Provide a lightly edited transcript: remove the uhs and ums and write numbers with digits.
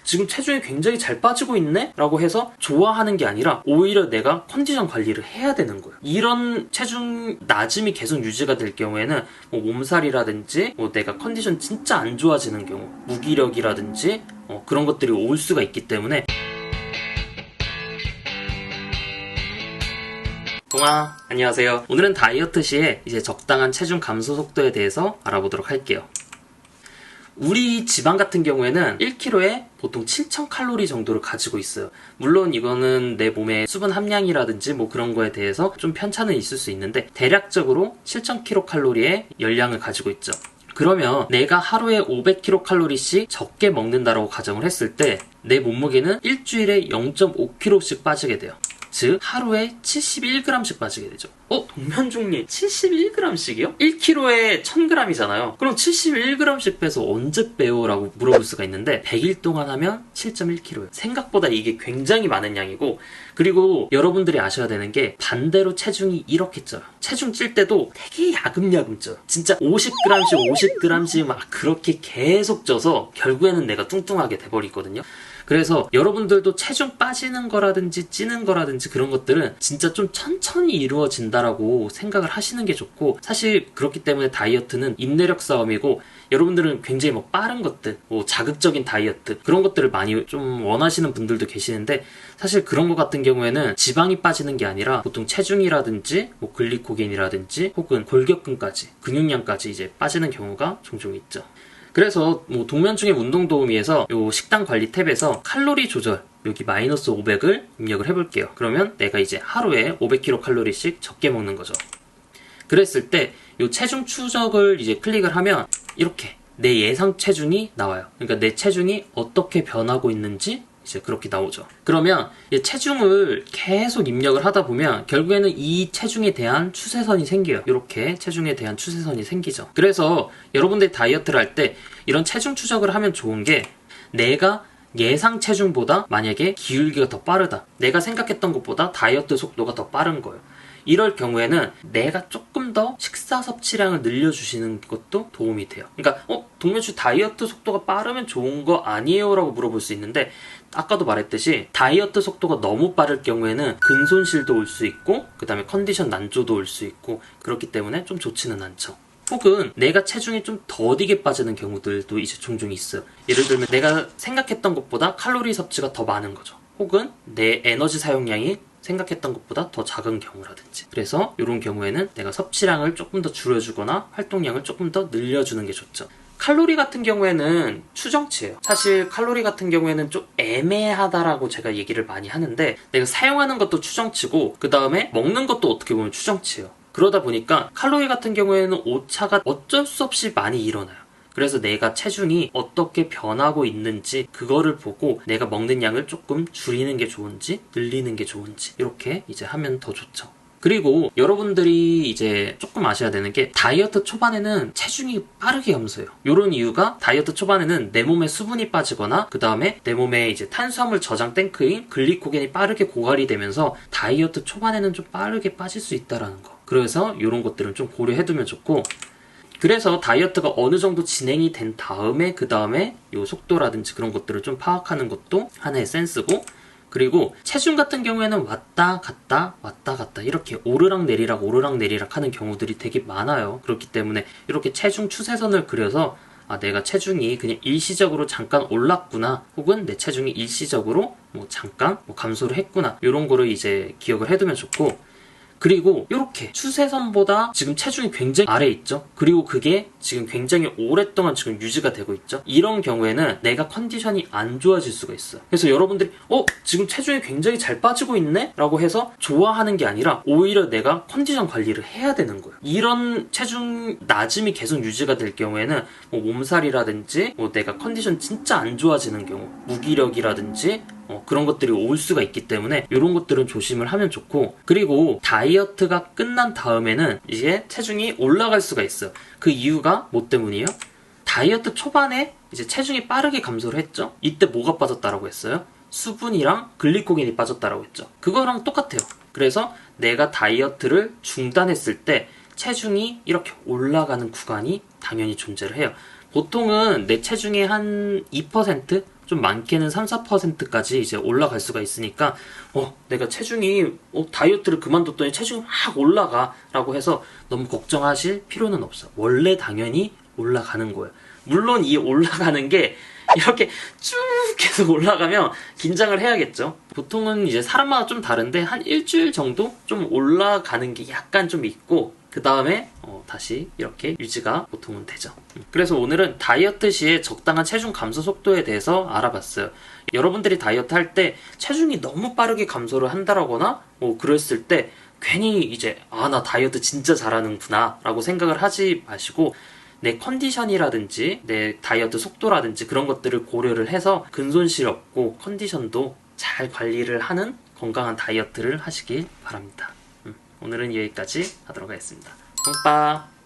지금 체중이 굉장히 잘 빠지고 있네? 라고 해서 좋아하는 게 아니라 오히려 내가 컨디션 관리를 해야 되는 거예요. 이런 체중 낮음이 계속 유지가 될 경우에는 뭐 몸살이라든지 내가 컨디션 진짜 안 좋아지는 경우, 무기력이라든지 그런 것들이 올 수가 있기 때문에. 동아, 안녕하세요. 오늘은 다이어트 시에 이제 적당한 체중 감소 속도에 대해서 알아보도록 할게요. 우리 지방 같은 경우에는 1kg에 보통 7000칼로리 정도를 가지고 있어요. 물론 이거는 내 몸의 수분 함량이라든지 뭐 그런 거에 대해서 좀 편차는 있을 수 있는데 대략적으로 7000kcal의 열량을 가지고 있죠. 그러면 내가 하루에 500kcal씩 적게 먹는다라고 가정을 했을 때 내 몸무게는 일주일에 0.5kg씩 빠지게 돼요. 즉 하루에 71g씩 빠지게 되죠. 동면중님 71g씩이요? 1kg에 1000g이잖아요. 그럼 71g씩 빼서 언제 빼요? 라고 물어볼 수가 있는데 100일 동안 하면 7.1kg예요. 생각보다 이게 굉장히 많은 양이고, 그리고 여러분들이 아셔야 되는 게 반대로 체중이 이렇게 쪄요. 체중 찔 때도 되게 야금야금 쪄요. 진짜 50g씩 50g씩 막 그렇게 계속 쪄서 결국에는 내가 뚱뚱하게 돼버리거든요. 그래서 여러분들도 체중 빠지는 거라든지 찌는 거라든지 그런 것들은 진짜 좀 천천히 이루어진다라고 생각을 하시는 게 좋고, 사실 그렇기 때문에 다이어트는 인내력 싸움이고, 여러분들은 굉장히 뭐 빠른 것들, 뭐 자극적인 다이어트 그런 것들을 많이 좀 원하시는 분들도 계시는데, 사실 그런 것 같은 경우에는 지방이 빠지는 게 아니라 보통 체중이라든지 뭐 글리코겐이라든지 혹은 골격근까지, 근육량까지 이제 빠지는 경우가 종종 있죠. 그래서 뭐 동면중의 운동도우미에서 요 식단 관리 탭에서 칼로리 조절 여기 마이너스 500을 입력을 해볼게요. 그러면 내가 이제 하루에 500kcal씩 적게 먹는 거죠. 그랬을 때 요 체중 추적을 이제 클릭을 하면 이렇게 내 예상 체중이 나와요. 그러니까 내 체중이 어떻게 변하고 있는지 이제 그렇게 나오죠. 그러면 이 체중을 계속 입력을 하다 보면 결국에는 이 체중에 대한 추세선이 생겨요. 이렇게 체중에 대한 추세선이 생기죠. 그래서 여러분들이 다이어트를 할 때 이런 체중 추적을 하면 좋은 게, 내가 예상 체중보다 만약에 기울기가 더 빠르다, 내가 생각했던 것보다 다이어트 속도가 더 빠른 거예요. 이럴 경우에는 내가 조금 더 식사 섭취량을 늘려주시는 것도 도움이 돼요. 그러니까 동면중 다이어트 속도가 빠르면 좋은 거 아니에요? 라고 물어볼 수 있는데, 아까도 말했듯이 다이어트 속도가 너무 빠를 경우에는 근손실도 올 수 있고 그 다음에 컨디션 난조도 올 수 있고, 그렇기 때문에 좀 좋지는 않죠. 혹은 내가 체중이 좀 더디게 빠지는 경우들도 이제 종종 있어요. 예를 들면 내가 생각했던 것보다 칼로리 섭취가 더 많은 거죠. 혹은 내 에너지 사용량이 생각했던 것보다 더 작은 경우라든지. 그래서 이런 경우에는 내가 섭취량을 조금 더 줄여주거나 활동량을 조금 더 늘려주는 게 좋죠. 칼로리 같은 경우에는 추정치예요. 사실 칼로리 같은 경우에는 좀 애매하다라고 제가 얘기를 많이 하는데, 내가 사용하는 것도 추정치고 그 다음에 먹는 것도 어떻게 보면 추정치예요. 그러다 보니까 칼로리 같은 경우에는 오차가 어쩔 수 없이 많이 일어나요. 그래서 내가 체중이 어떻게 변하고 있는지 그거를 보고 내가 먹는 양을 조금 줄이는 게 좋은지 늘리는 게 좋은지 이렇게 이제 하면 더 좋죠. 그리고 여러분들이 이제 조금 아셔야 되는 게, 다이어트 초반에는 체중이 빠르게 감소해요. 이런 이유가 다이어트 초반에는 내 몸에 수분이 빠지거나 그 다음에 내 몸에 이제 탄수화물 저장 탱크인 글리코겐이 빠르게 고갈이 되면서 다이어트 초반에는 좀 빠르게 빠질 수 있다라는 거. 그래서 이런 것들은 좀 고려해두면 좋고, 그래서 다이어트가 어느 정도 진행이 된 다음에 그 다음에 요 속도라든지 그런 것들을 좀 파악하는 것도 하나의 센스고, 그리고 체중 같은 경우에는 왔다 갔다 왔다 갔다 이렇게 오르락내리락 오르락내리락 하는 경우들이 되게 많아요. 그렇기 때문에 이렇게 체중 추세선을 그려서 내가 체중이 그냥 일시적으로 잠깐 올랐구나, 혹은 내 체중이 일시적으로 잠깐 감소를 했구나, 이런 거를 이제 기억을 해두면 좋고, 그리고 이렇게 추세선보다 지금 체중이 굉장히 아래에 있죠. 그리고 그게 지금 굉장히 오랫동안 지금 유지가 되고 있죠. 이런 경우에는 내가 컨디션이 안 좋아질 수가 있어요. 그래서 여러분들이 지금 체중이 굉장히 잘 빠지고 있네? 라고 해서 좋아하는 게 아니라 오히려 내가 컨디션 관리를 해야 되는 거예요. 이런 체중 낮음이 계속 유지가 될 경우에는 몸살이라든지 내가 컨디션 진짜 안 좋아지는 경우, 무기력이라든지 그런 것들이 올 수가 있기 때문에 이런 것들은 조심을 하면 좋고, 그리고 다이어트가 끝난 다음에는 이제 체중이 올라갈 수가 있어요. 그 이유가 뭐 때문이에요? 다이어트 초반에 이제 체중이 빠르게 감소를 했죠. 이때 뭐가 빠졌다라고 했어요? 수분이랑 글리코겐이 빠졌다라고 했죠. 그거랑 똑같아요. 그래서 내가 다이어트를 중단했을 때 체중이 이렇게 올라가는 구간이 당연히 존재를 해요. 보통은 내 체중의 한 2%? 좀 많게는 3~4%까지 이제 올라갈 수가 있으니까 내가 체중이 다이어트를 그만뒀더니 체중이 막 올라가 라고 해서 너무 걱정하실 필요는 없어. 원래 당연히 올라가는 거예요. 물론 이 올라가는 게 이렇게 쭉 계속 올라가면 긴장을 해야겠죠. 보통은 이제 사람마다 좀 다른데 한 일주일 정도 좀 올라가는 게 약간 좀 있고 그 다음에 다시 이렇게 유지가 보통은 되죠. 그래서 오늘은 다이어트 시에 적당한 체중 감소 속도에 대해서 알아봤어요. 여러분들이 다이어트 할 때 체중이 너무 빠르게 감소를 한다거나 그랬을 때 괜히 이제 나 다이어트 진짜 잘하는구나 라고 생각을 하지 마시고 내 컨디션이라든지 내 다이어트 속도라든지 그런 것들을 고려를 해서 근손실 없고 컨디션도 잘 관리를 하는 건강한 다이어트를 하시길 바랍니다. 오늘은 여기까지 하도록 하겠습니다. 빵빠.